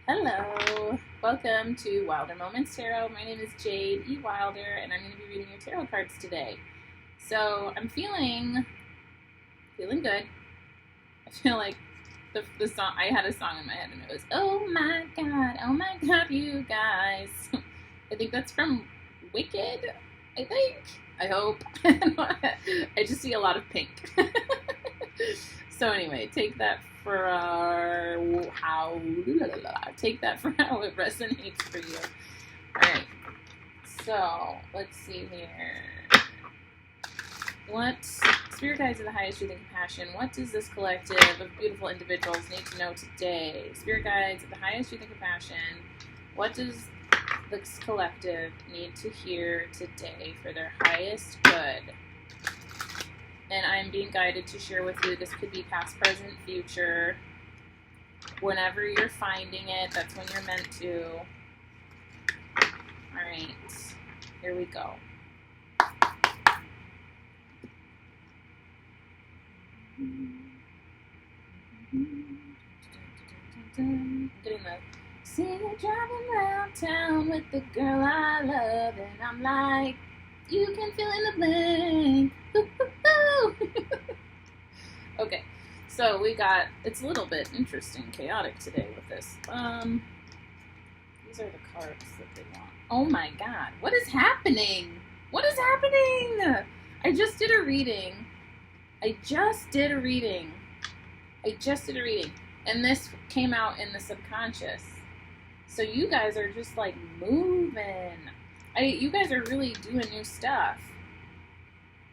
Hello, welcome to Wilder Moments Tarot. My name is Jade E. Wilder, and I'm going to be reading your tarot cards today. So I'm feeling good. I feel like the song, I had a song in my head, and it was, oh my God, you guys. I think that's from Wicked, I hope. I just see a lot of pink. So anyway, take that for how it resonates for you. All right. So let's see here. What spirit guides of the highest truth and compassion? What does this collective of beautiful individuals need to know today? Spirit guides of the highest truth and compassion. What does this collective need to hear today for their highest good? And I'm being guided to share with you. This could be past, present, future. Whenever you're finding it, that's when you're meant to. All right, here we go. I'm getting the see you driving around town with the girl I love, and I'm like, you can fill in the blank. Okay, so we got, it's a little bit interesting, chaotic today with this. These are the cards that they want. Oh my God, what is happening? What is happening? I just did a reading. And this came out in the subconscious. So you guys are just like moving. You guys are really doing new stuff.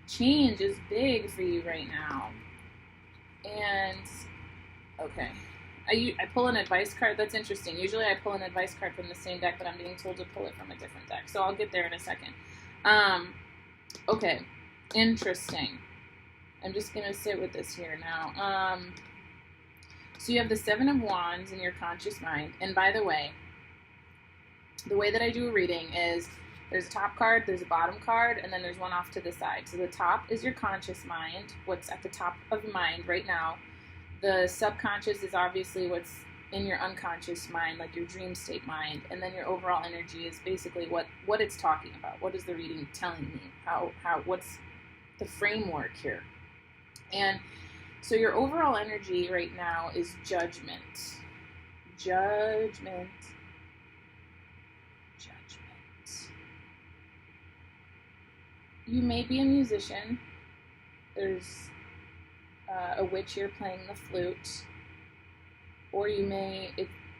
Change is big for you right now. And, okay. I pull an advice card. That's interesting. Usually I pull an advice card from the same deck, but I'm being told to pull it from a different deck. So I'll get there in a second. Okay. Interesting. I'm just going to sit with this here now. So you have the Seven of Wands in your conscious mind. And by the way that I do a reading is there's a top card, there's a bottom card, and then there's one off to the side. So the top is your conscious mind, what's at the top of mind right now. The subconscious is obviously what's in your unconscious mind, like your dream state mind. And then your overall energy is basically what it's talking about. What is the reading telling me? What's the framework here? And so your overall energy right now is judgment. Judgment. You may be a musician. There's a witch here playing the flute. Or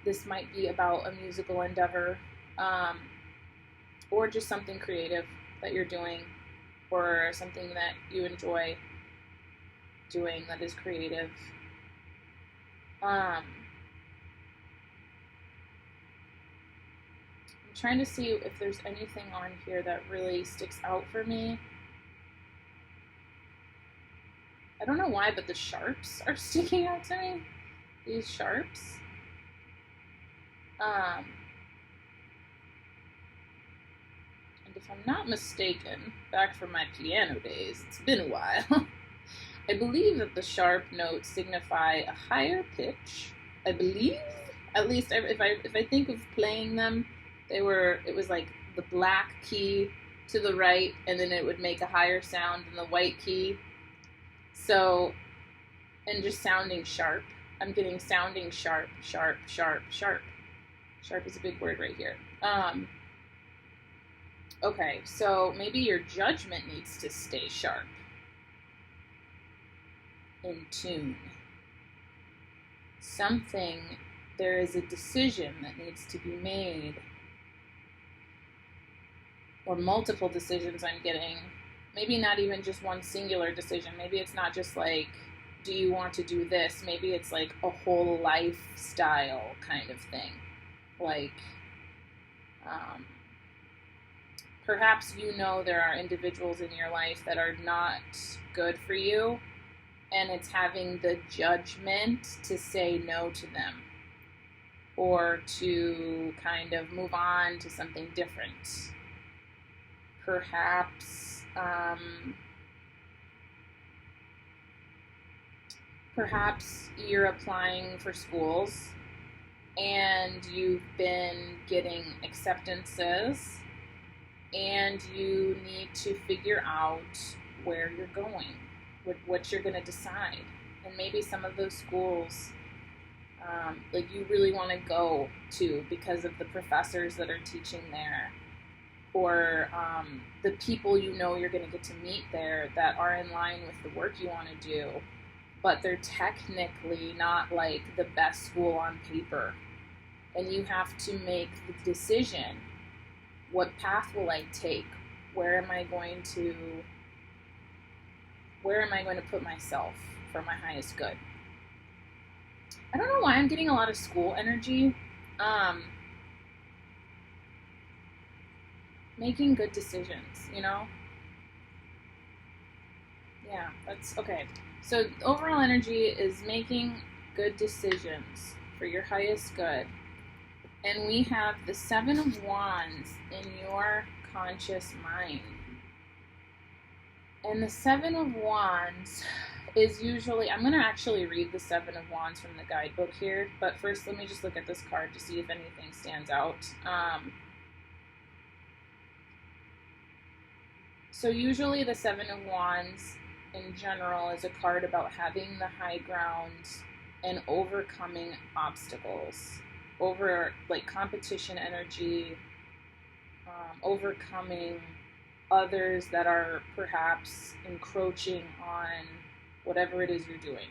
this might be about a musical endeavor. Or just something creative that you're doing. Or something that you enjoy doing that is creative. I'm trying to see if there's anything on here that really sticks out for me. I don't know why, but the sharps are sticking out to me. These sharps. And if I'm not mistaken, back from my piano days, it's been a while, I believe that the sharp notes signify a higher pitch. I believe, at least if I think of playing them, it was like the black key to the right, and then it would make a higher sound than the white key. So, and just sounding sharp. I'm getting sounding sharp, sharp, sharp, sharp. Sharp is a big word right here. Okay, so maybe your judgment needs to stay sharp. In tune. There is a decision that needs to be made. Or multiple decisions I'm getting. Maybe not even just one singular decision. Maybe it's not just like, do you want to do this? Maybe it's like a whole lifestyle kind of thing. Like, perhaps there are individuals in your life that are not good for you, and it's having the judgment to say no to them or to kind of move on to something different. Perhaps you're applying for schools and you've been getting acceptances, and you need to figure out where you're going, what you're going to decide. And maybe some of those schools, like you really want to go to because of the professors that are teaching there, or the people you know you're going to get to meet there that are in line with the work you want to do, but they're technically not like the best school on paper. And you have to make the decision, what path will I take? Where am I going to put myself for my highest good? I don't know why I'm getting a lot of school energy. Making good decisions, you know? Yeah, that's okay. So overall energy is making good decisions for your highest good. And we have the Seven of Wands in your conscious mind. And the Seven of Wands is usually, I'm going to actually read the Seven of Wands from the guidebook here, but first let me just look at this card to see if anything stands out. So usually the Seven of Wands in general is a card about having the high ground and overcoming obstacles, over like competition energy, overcoming others that are perhaps encroaching on whatever it is you're doing.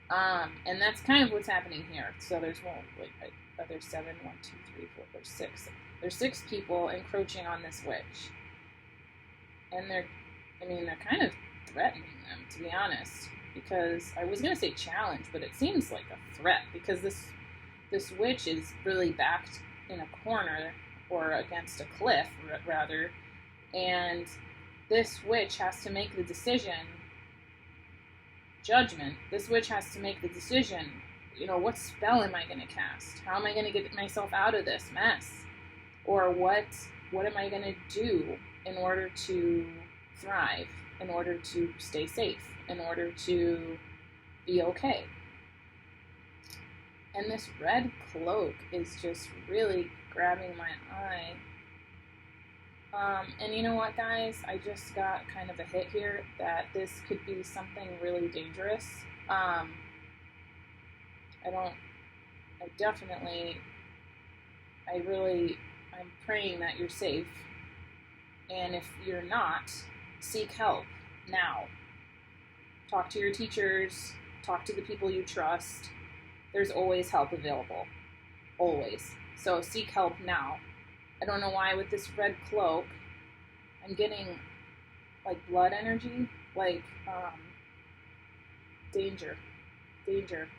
And that's kind of what's happening here. So there's there's seven, 1, 2, 3, 4, there's 6. There's 6 people encroaching on this witch. And they're kind of threatening them, to be honest. Because I was going to say challenge, but it seems like a threat. Because this witch is really backed in a corner, or against a cliff, rather. And this witch has to make the decision, judgment. This witch has to make the decision, what spell am I going to cast? How am I going to get myself out of this mess? Or what am I going to do in order to thrive, in order to stay safe, in order to be okay? And this red cloak is just really grabbing my eye. And you know what, guys? I just got kind of a hit here that this could be something really dangerous. I'm praying that you're safe. And if you're not, seek help now. Talk to your teachers, talk to the people you trust. There's always help available. Always. So seek help now. I don't know why with this red cloak, I'm getting like blood energy, like danger. Interesting.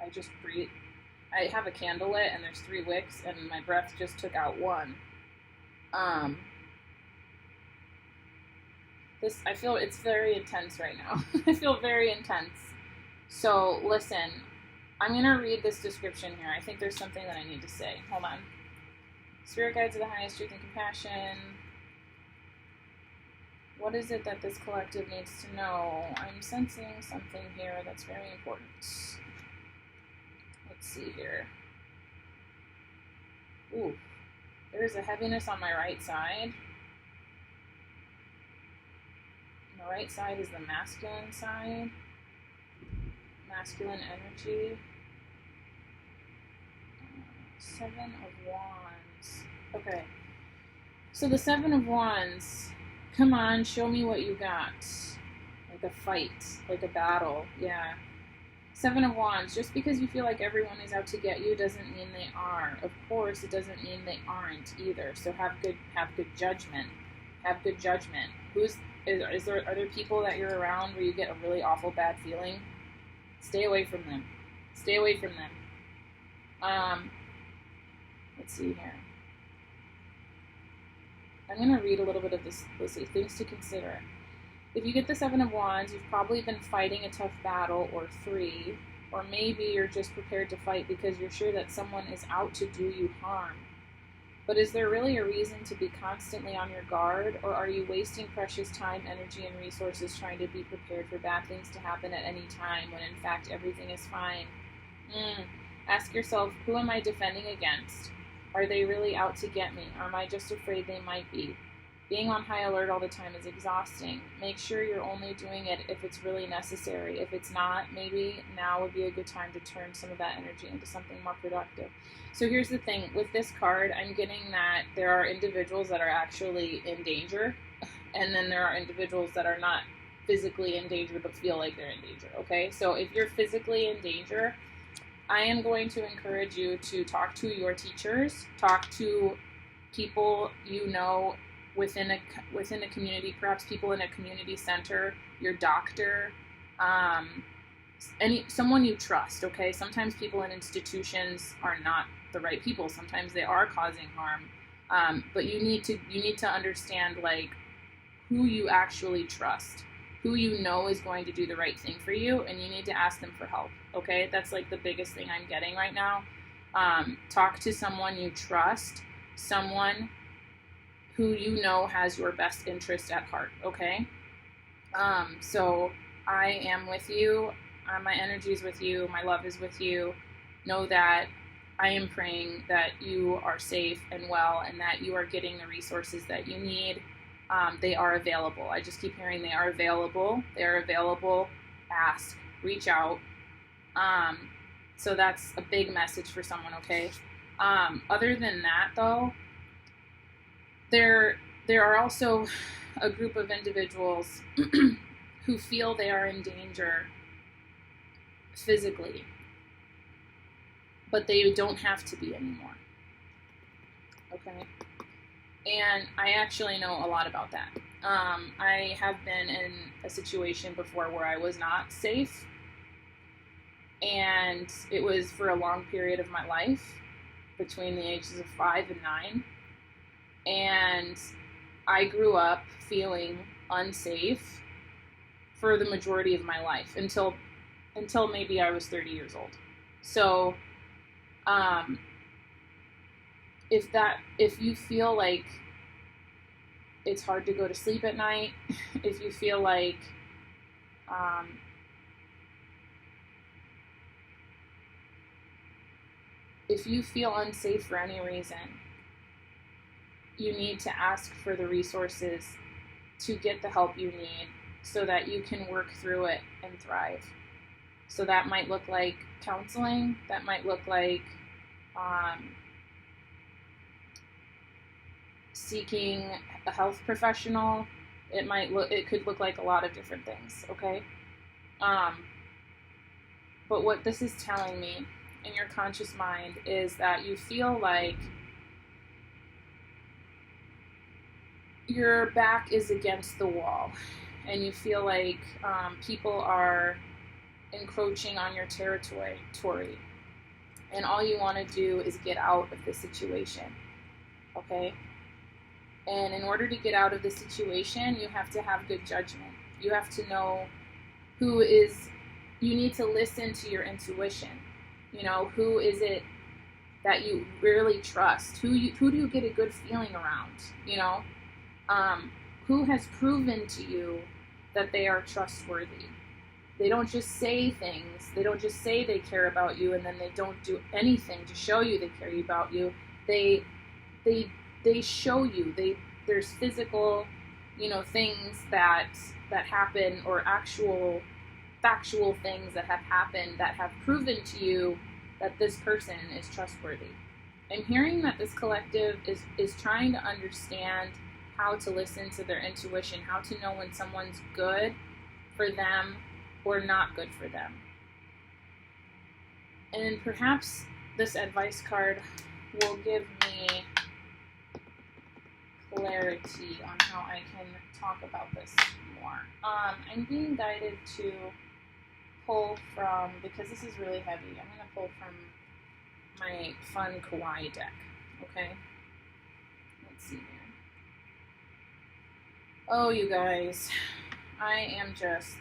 I just breathe. I have a candle lit and there's 3 wicks and my breath just took out 1. I feel it's very intense right now. I feel very intense. So listen, I'm going to read this description here. I think there's something that I need to say. Hold on. Spirit guides of the highest truth and compassion. What is it that this collective needs to know? I'm sensing something here that's very important. Let's see here. Ooh, there's a heaviness on my right side. The right side is the masculine side. Masculine energy. 7 of Wands. Okay. So the 7 of Wands. Come on, show me what you got. Like a fight. Like a battle. Yeah. 7 of Wands. Just because you feel like everyone is out to get you doesn't mean they are. Of course, it doesn't mean they aren't either. So have good judgment. Have good judgment. Are there people that you're around where you get a really awful bad feeling? Stay away from them. Stay away from them. Let's see here. I'm going to read a little bit of this. Let's see. Things to consider. If you get the 7 of Wands, you've probably been fighting a tough battle, or 3. Or maybe you're just prepared to fight because you're sure that someone is out to do you harm. But is there really a reason to be constantly on your guard, or are you wasting precious time, energy, and resources trying to be prepared for bad things to happen at any time when in fact everything is fine? Ask yourself, who am I defending against? Are they really out to get me? Or am I just afraid they might be? Being on high alert all the time is exhausting. Make sure you're only doing it if it's really necessary. If it's not, maybe now would be a good time to turn some of that energy into something more productive. So here's the thing. With this card, I'm getting that there are individuals that are actually in danger, and then there are individuals that are not physically in danger but feel like they're in danger, okay? So if you're physically in danger, I am going to encourage you to talk to your teachers, talk to people you know within a community, perhaps people in a community center, your doctor, someone you trust. Okay, sometimes people in institutions are not the right people. Sometimes they are causing harm, but you need to understand like who you actually trust, who you know is going to do the right thing for you, and you need to ask them for help. Okay, that's like the biggest thing I'm getting right now. Talk to someone you trust, someone who you know has your best interest at heart, okay? So I am with you. My energy is with you. My love is with you. Know that I am praying that you are safe and well and that you are getting the resources that you need. They are available. I just keep hearing they are available. They are available. Ask. Reach out. So that's a big message for someone, okay? Other than that, though, there are also a group of individuals who feel they are in danger physically, but they don't have to be anymore. Okay? And I actually know a lot about that. I have been in a situation before where I was not safe, and it was for a long period of my life, between the ages of 5 and 9. And I grew up feeling unsafe for the majority of my life until maybe I was 30 years old. So if you feel like it's hard to go to sleep at night, if you feel like if you feel unsafe for any reason, you need to ask for the resources to get the help you need so that you can work through it and thrive. So that might look like counseling. That might look like seeking a health professional. It could look like a lot of different things, okay? But what this is telling me in your conscious mind is that you feel like your back is against the wall, and you feel like people are encroaching on your territory, and all you want to do is get out of the situation, okay? And in order to get out of the situation, you have to have good judgment. You have to know you need to listen to your intuition. You know, who is it that you really trust? Who do you get a good feeling around, you know? Who has proven to you that they are trustworthy? They don't just say things. They don't just say they care about you and then they don't do anything to show you they care about you. They show you. There's physical, you know, things that happen, or actual factual things that have happened that have proven to you that this person is trustworthy. I'm hearing that this collective is trying to understand how to listen to their intuition, how to know when someone's good for them or not good for them. And perhaps this advice card will give me clarity on how I can talk about this more. I'm being guided to pull from, because this is really heavy, I'm going to pull from my fun kawaii deck, okay? Let's see here. Oh, you guys,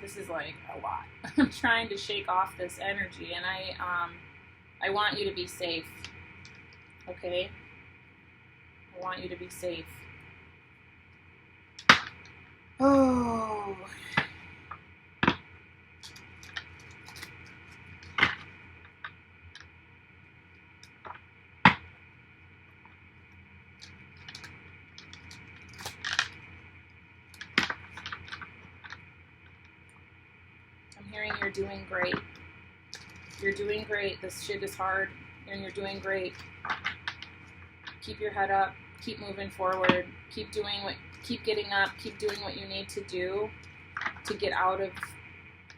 this is like a lot. I'm trying to shake off this energy, and I want you to be safe, okay? I want you to be safe. Oh. I'm hearing you're doing great. You're doing great. This shit is hard, and you're doing great. Keep your head up. Keep moving forward. Keep getting up. Keep doing what you need to do to get out of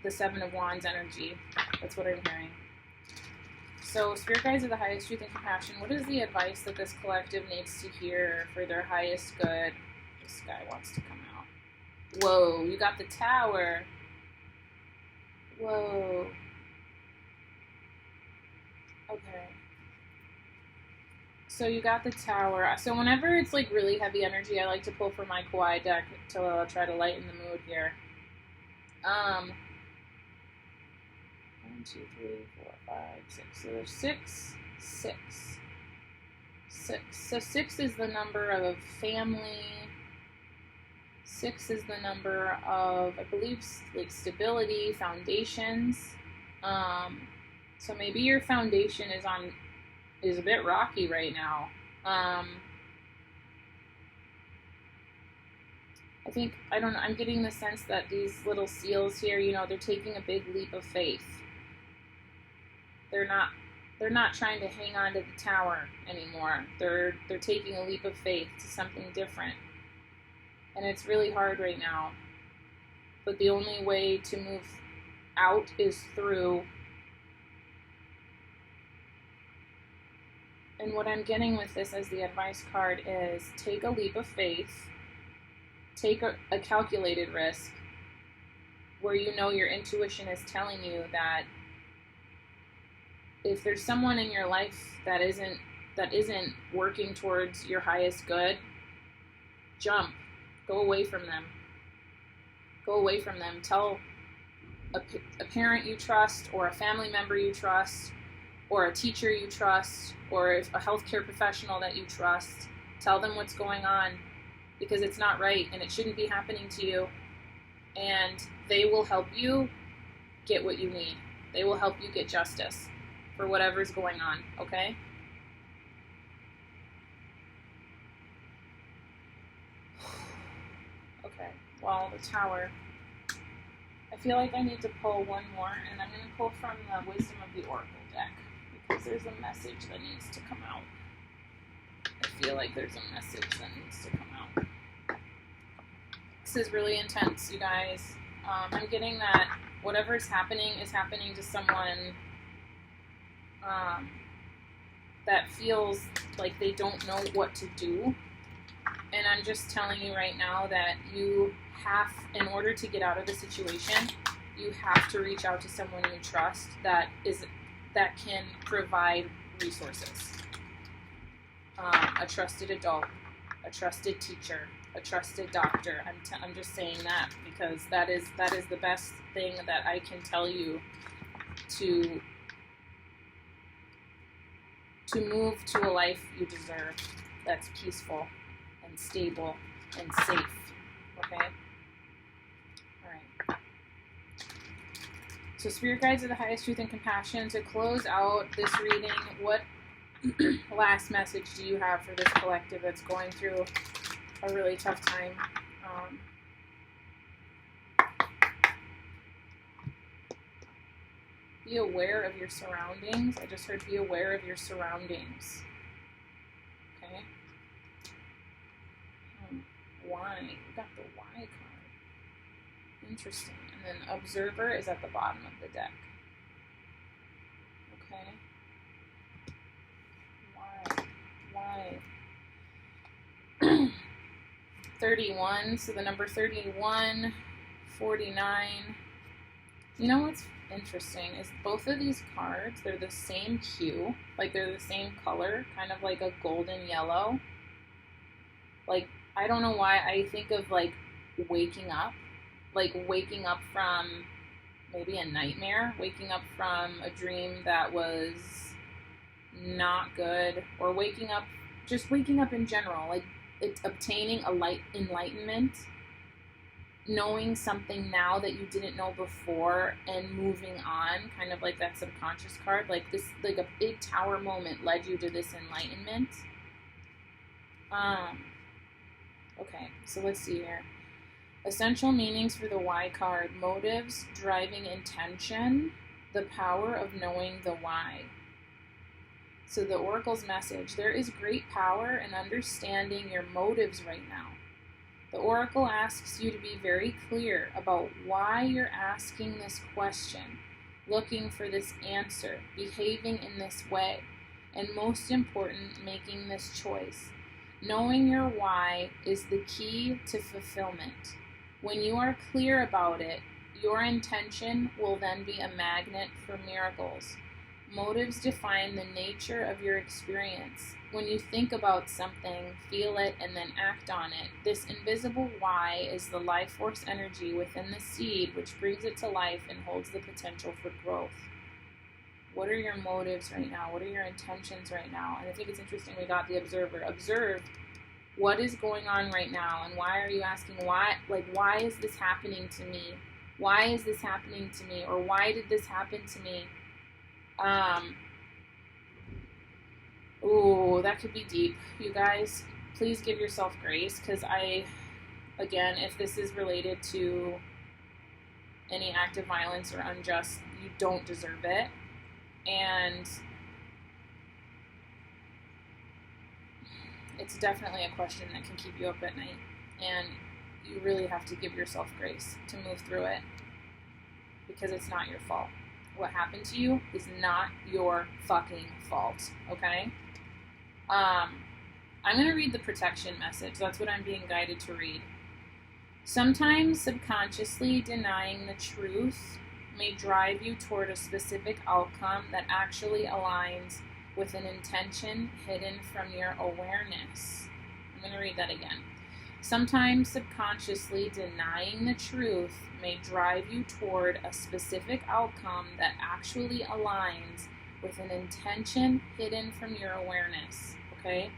the Seven of Wands energy. That's what I'm hearing. So, Spirit Guides of the highest truth and compassion, what is the advice that this collective needs to hear for their highest good? This guy wants to come out. Whoa, you got the Tower. Whoa. Okay. So you got the Tower. So whenever it's like really heavy energy, I like to pull from my Kawaii deck to try to lighten the mood here. 1, 2, 3, 4, 5, 6. So there's 6. So 6 is the number of family. 6 is the number of, I believe, like stability, foundations. So maybe your foundation is a bit rocky right now. I don't know, I'm getting the sense that these little seals here, you know, they're taking a big leap of faith. They're not trying to hang on to the Tower anymore. They're taking a leap of faith to something different. And it's really hard right now. But the only way to move out is through. And what I'm getting with this as the advice card is take a leap of faith, take a calculated risk where you know your intuition is telling you that if there's someone in your life that isn't working towards your highest good, jump. Go away from them. Go away from them. Tell a parent you trust, or a family member you trust, or a teacher you trust, or a healthcare professional that you trust. Tell them what's going on, because it's not right and it shouldn't be happening to you. And they will help you get what you need. They will help you get justice for whatever's going on, okay? Okay, well, the Tower. I feel like I need to pull one more, and I'm going to pull from the Wisdom of the Oracle deck, because there's a message that needs to come out. I feel like there's a message that needs to come out. This is really intense, you guys. I'm getting that whatever is happening to someone that feels like they don't know what to do. And I'm just telling you right now that you have, in order to get out of the situation, you have to reach out to someone you trust that can provide resources. A trusted adult, a trusted teacher, a trusted doctor. I'm just saying that because that is the best thing that I can tell you to move to a life you deserve, that's peaceful and stable and safe. Okay? Alright. So Spirit Guides of the highest truth and compassion, to close out this reading, what last message do you have for this collective that's going through a really tough time? Be aware of your surroundings. I just heard be aware of your surroundings. Okay? Why? We got the why card. Interesting. And then Observer is at the bottom of the deck. Okay? Why? 31. So the number 31, 49. You know what's interesting is both of these cards, they're the same hue, like they're the same color, kind of like a golden yellow. Like, I don't know why I think of like waking up from maybe a nightmare, waking up from a dream that was not good, or waking up just waking up in general, like it's obtaining a light enlightenment, knowing something now that you didn't know before, and moving on, kind of like that subconscious card, like this, like a big tower moment led you to this enlightenment. Okay, so let's see here. Essential meanings for the why card: motives, driving intention, the power of knowing the why. So the Oracle's message: there is great power in understanding your motives right now. The Oracle asks you to be very clear about why you're asking this question, looking for this answer, behaving in this way, and most important, making this choice. Knowing your why is the key to fulfillment. When you are clear about it, your intention will then be a magnet for miracles. Motives define the nature of your experience. When you think about something, feel it, and then act on it, this invisible why is the life force energy within the seed which brings it to life and holds the potential for growth. What are your motives right now? What are your intentions right now? And I think it's interesting we got the observer. Observe what is going on right now, and why are you asking why? Like, why is this happening to me? Why is this happening to me? Or why did this happen to me? Ooh, that could be deep. You guys, please give yourself grace, because again, if this is related to any act of violence or unjust, you don't deserve it. And it's definitely a question that can keep you up at night. And you really have to give yourself grace to move through it, because it's not your fault. What happened to you is not your fucking fault, okay? I'm going to read the protection message. That's what I'm being guided to read. Sometimes subconsciously denying the truth may drive you toward a specific outcome that actually aligns with an intention hidden from your awareness. I'm going to read that again. Sometimes subconsciously denying the truth may drive you toward a specific outcome that actually aligns with an intention hidden from your awareness, okay?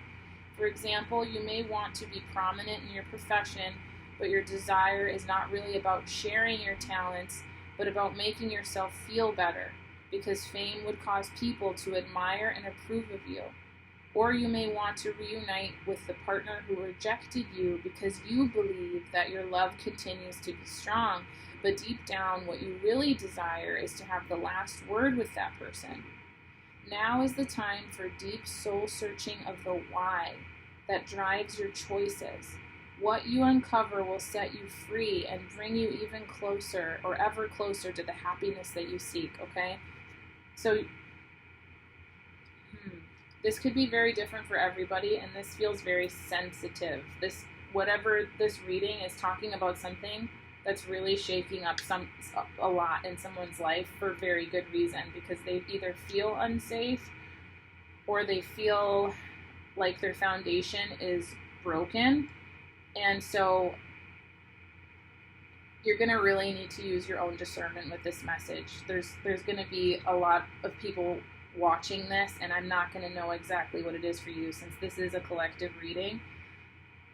For example, you may want to be prominent in your profession, but your desire is not really about sharing your talents, but about making yourself feel better, because fame would cause people to admire and approve of you. Or you may want to reunite with the partner who rejected you because you believe that your love continues to be strong, but deep down what you really desire is to have the last word with that person. Now is the time for deep soul searching of the why that drives your choices. What you uncover will set you free and bring you even closer, or ever closer, to the happiness that you seek, okay? So, this could be very different for everybody, and this feels very sensitive. Whatever this reading is talking about, something that's really shaking up a lot in someone's life for very good reason, because they either feel unsafe or they feel like their foundation is broken. And so you're going to really need to use your own discernment with this message. There's going to be a lot of people watching this, and I'm not going to know exactly what it is for you, since this is a collective reading.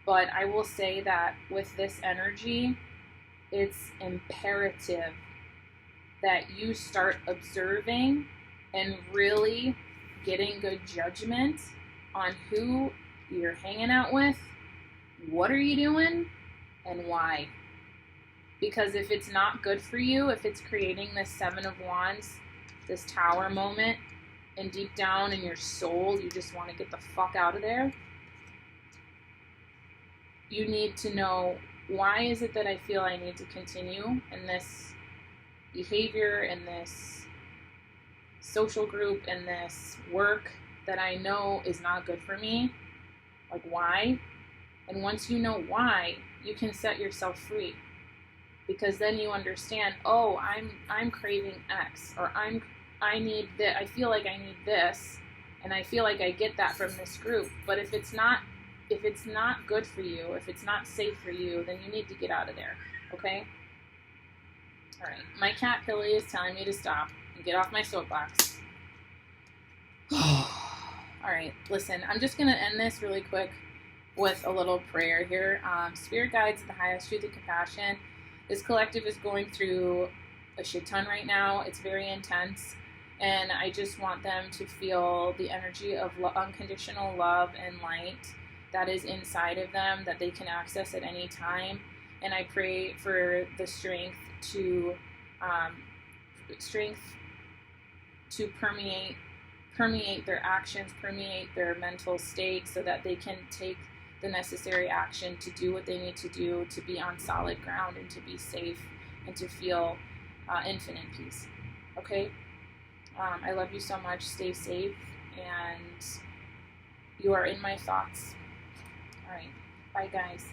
But I will say that with this energy, it's imperative that you start observing and really getting good judgment on who you're hanging out with, what are you doing, and why. Because if it's not good for you, if it's creating this Seven of Wands, this tower moment, and deep down in your soul you just want to get the fuck out of there, you need to know, why is it that I feel I need to continue in this behavior, in this social group, in this work that I know is not good for me? Like, why? And once you know why, you can set yourself free, because then you understand, oh, I'm craving X, or I need this, I feel like I need this, and I feel like I get that from this group. But if it's not good for you, if it's not safe for you, then you need to get out of there, okay? All right, my cat Pilly is telling me to stop and get off my soapbox. All right, listen, I'm just going to end this really quick with a little prayer here. Spirit guides, the highest truth and compassion. This collective is going through a shit ton right now. It's very intense. And I just want them to feel the energy of unconditional love and light that is inside of them that they can access at any time. And I pray for the strength to permeate their actions, permeate their mental state, so that they can take the necessary action to do what they need to do to be on solid ground and to be safe and to feel infinite peace. Okay? I love you so much. Stay safe, and you are in my thoughts. All right. Bye, guys.